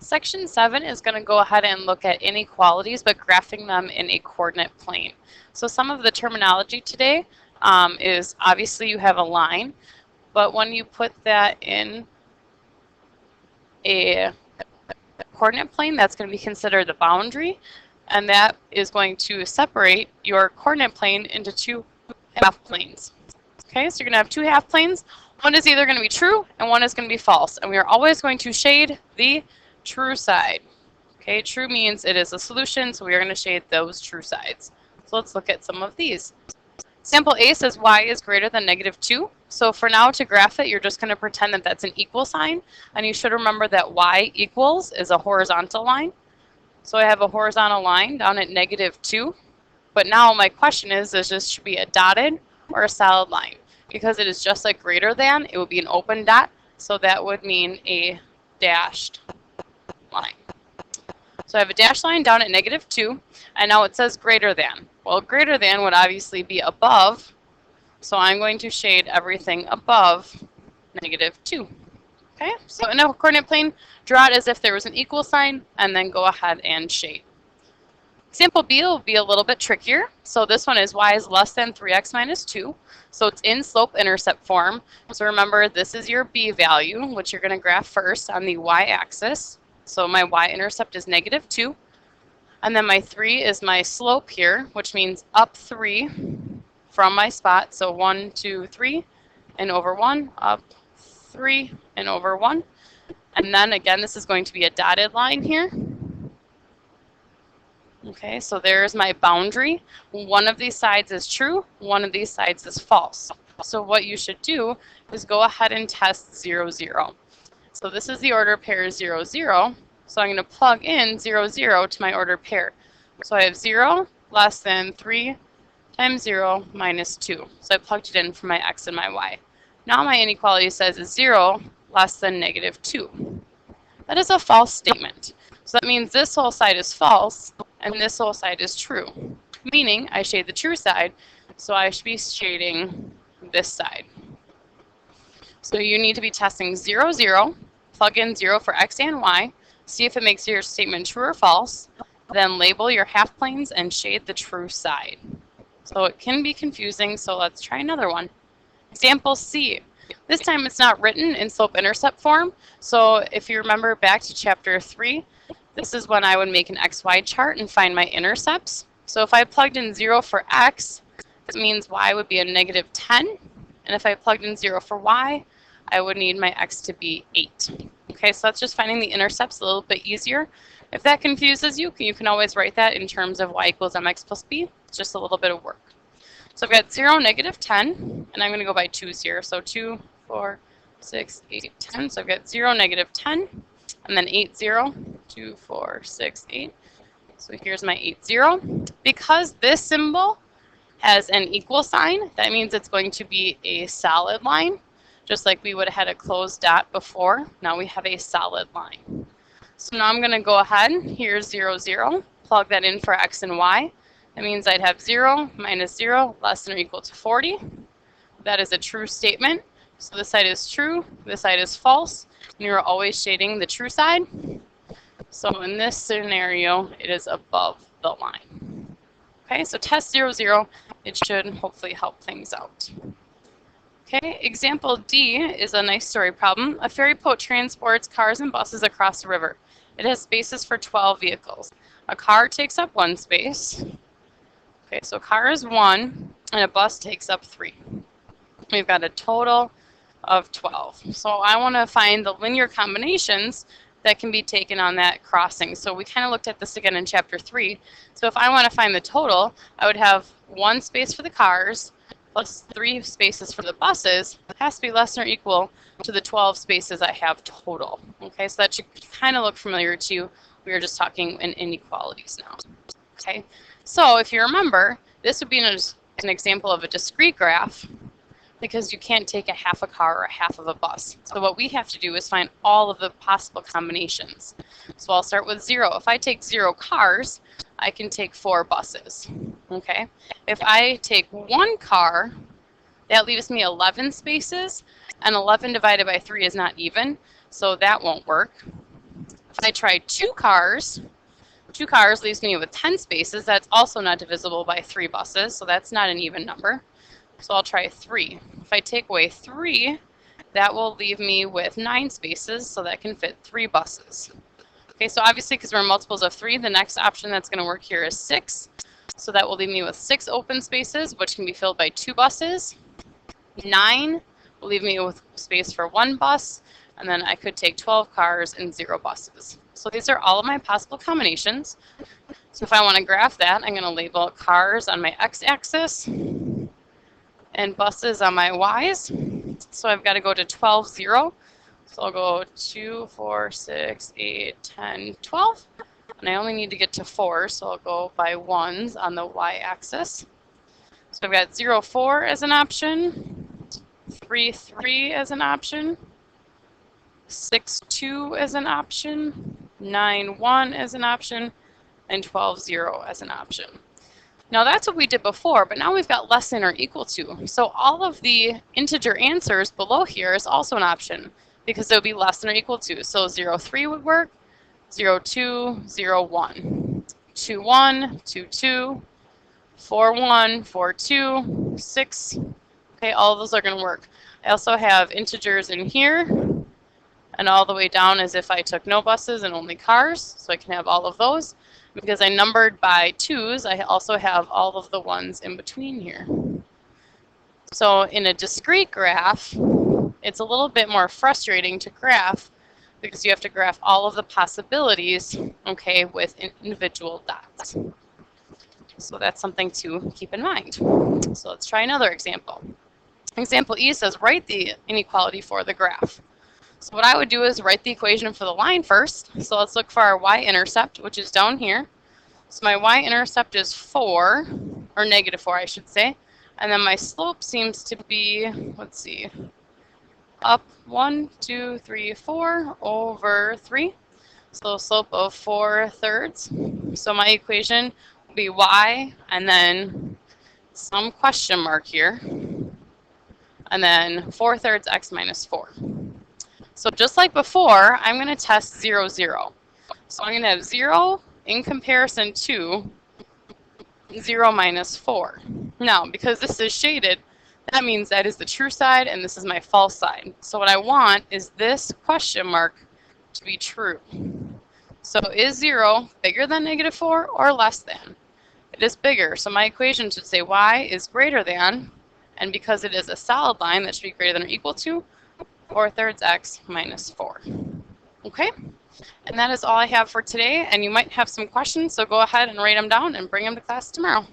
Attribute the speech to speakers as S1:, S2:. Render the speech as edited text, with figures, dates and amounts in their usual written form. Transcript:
S1: Section 7 is going to go ahead and look at inequalities, but graphing them in a coordinate plane. So some of the terminology today is obviously you have a line, but when you put that in a coordinate plane, that's going to be considered the boundary, and that is going to separate your coordinate plane into two half planes. Okay, so you're going to have two half planes. One is either going to be true and one is going to be false, and we are always going to shade the true side. Okay, true means it is a solution, so we are going to shade those true sides. So let's look at some of these. Example A says y is greater than -2. So for now, to graph it, you're just going to pretend that that's an equal sign, and you should remember that y equals is a horizontal line. So I have a horizontal line down at -2, but now my question is this should be a dotted or a solid line? Because it is just like greater than, it would be an open dot, so that would mean a dashed line. So I have a dashed line down at -2, and now it says greater than. Well, greater than would obviously be above, so I'm going to shade everything above -2. Okay, so in a coordinate plane, draw it as if there was an equal sign, and then go ahead and shade. Example B will be a little bit trickier. So this one is y is less than 3x minus 2. So it's in slope-intercept form. So remember, this is your b value, which you're going to graph first on the y-axis. So my y-intercept is -2. And then my 3 is my slope here, which means up 3 from my spot. So 1, 2, 3, and over 1, up 3, and over 1. And then again, this is going to be a dotted line here. Okay, so there's my boundary. One of these sides is true, one of these sides is false. So what you should do is go ahead and test 0, 0. So this is the order pair 0, 0. So I'm going to plug in 0, 0 to my order pair. So I have 0 less than 3 times 0 minus 2. So I plugged it in for my x and my y. Now my inequality says is 0 less than -2. That is a false statement. So that means this whole side is false, and this whole side is true, meaning I shade the true side, so I should be shading this side. So you need to be testing 0, 0, plug in 0 for x and y, see if it makes your statement true or false, then label your half planes and shade the true side. So it can be confusing, so let's try another one. Example C. This time it's not written in slope-intercept form, so if you remember back to chapter 3, this is when I would make an XY chart and find my intercepts. So if I plugged in 0 for x, it means y would be a -10. And if I plugged in 0 for y, I would need my x to be 8. Okay, so that's just finding the intercepts a little bit easier. If that confuses you, you can always write that in terms of y equals mx plus b. It's just a little bit of work. So I've got 0, -10, and I'm going to go by 2s here. So 2, 4, 6, 8, 10. So I've got 0, -10. And then 8, 0, 2, 4, 6, 8. So here's my 8, 0. Because this symbol has an equal sign, that means it's going to be a solid line. Just like we would have had a closed dot before, now we have a solid line. So now I'm going to go ahead, here's 0, 0, plug that in for x and y. That means I'd have 0 minus 0 less than or equal to 40. That is a true statement. So this side is true, this side is false. And you're always shading the true side. So in this scenario, it is above the line. Okay, so test 0, 0. It should hopefully help things out. Okay, example D is a nice story problem. A ferry boat transports cars and buses across the river. It has spaces for 12 vehicles. A car takes up 1 space. Okay, so a car is 1, and a bus takes up 3. We've got a total of 12. So I want to find the linear combinations that can be taken on that crossing. So we kind of looked at this again in chapter 3. So if I want to find the total, I would have 1 space for the cars plus 3 spaces for the buses. It has to be less than or equal to the 12 spaces I have total. Okay, so that should kind of look familiar to you. We were just talking in inequalities now. Okay, so if you remember, this would be an example of a discrete graph, because you can't take a half a car or a half of a bus. So what we have to do is find all of the possible combinations. So I'll start with 0. If I take 0 cars, I can take 4 buses. Okay. If I take 1 car, that leaves me 11 spaces, and 11 divided by 3 is not even, so that won't work. If I try 2 cars leaves me with 10 spaces. That's also not divisible by 3 buses, so that's not an even number. So I'll try 3. If I take away 3, that will leave me with 9 spaces, so that can fit 3 buses. Okay, so obviously because we're multiples of 3, the next option that's going to work here is 6. So that will leave me with 6 open spaces, which can be filled by 2 buses. 9 will leave me with space for 1 bus, and then I could take 12 cars and 0 buses. So these are all of my possible combinations. So if I want to graph that, I'm going to label cars on my x-axis and buses on my y's. So I've got to go to 12, 0. So I'll go 2, 4, 6, 8, 10, 12. And I only need to get to 4, so I'll go by 1s on the y-axis. So I've got 0, 4 as an option, 3, 3 as an option, 6, 2 as an option, 9, 1 as an option, and 12, 0 as an option. Now that's what we did before, but now we've got less than or equal to. So all of the integer answers below here is also an option because it would be less than or equal to. So 0, 3 would work, 0, 2, 0, 1, 2, 1, 2, 2, 4, 1, 4, 2, 6. Okay, all of those are going to work. I also have integers in here, and all the way down as if I took no buses and only cars, so I can have all of those. Because I numbered by 2s, I also have all of the ones in between here. So in a discrete graph, it's a little bit more frustrating to graph because you have to graph all of the possibilities, okay, with individual dots. So that's something to keep in mind. So let's try another example. Example E says write the inequality for the graph. So what I would do is write the equation for the line first. So let's look for our y-intercept, which is down here. So my y-intercept is 4, or negative 4, I should say. And then my slope seems to be, let's see, up 1, 2, 3, 4 over 3. So slope of 4/3. So my equation will be y, and then some question mark here, and then 4/3 x minus 4. So just like before, I'm going to test 0, 0. So I'm going to have 0 in comparison to 0 minus 4. Now, because this is shaded, that means that is the true side and this is my false side. So what I want is this question mark to be true. So is 0 bigger than negative 4 or less than? It is bigger, so my equation should say y is greater than, and because it is a solid line, that should be greater than or equal to 4/3 x minus 4. Okay? And that is all I have for today, and you might have some questions, so go ahead and write them down and bring them to class tomorrow.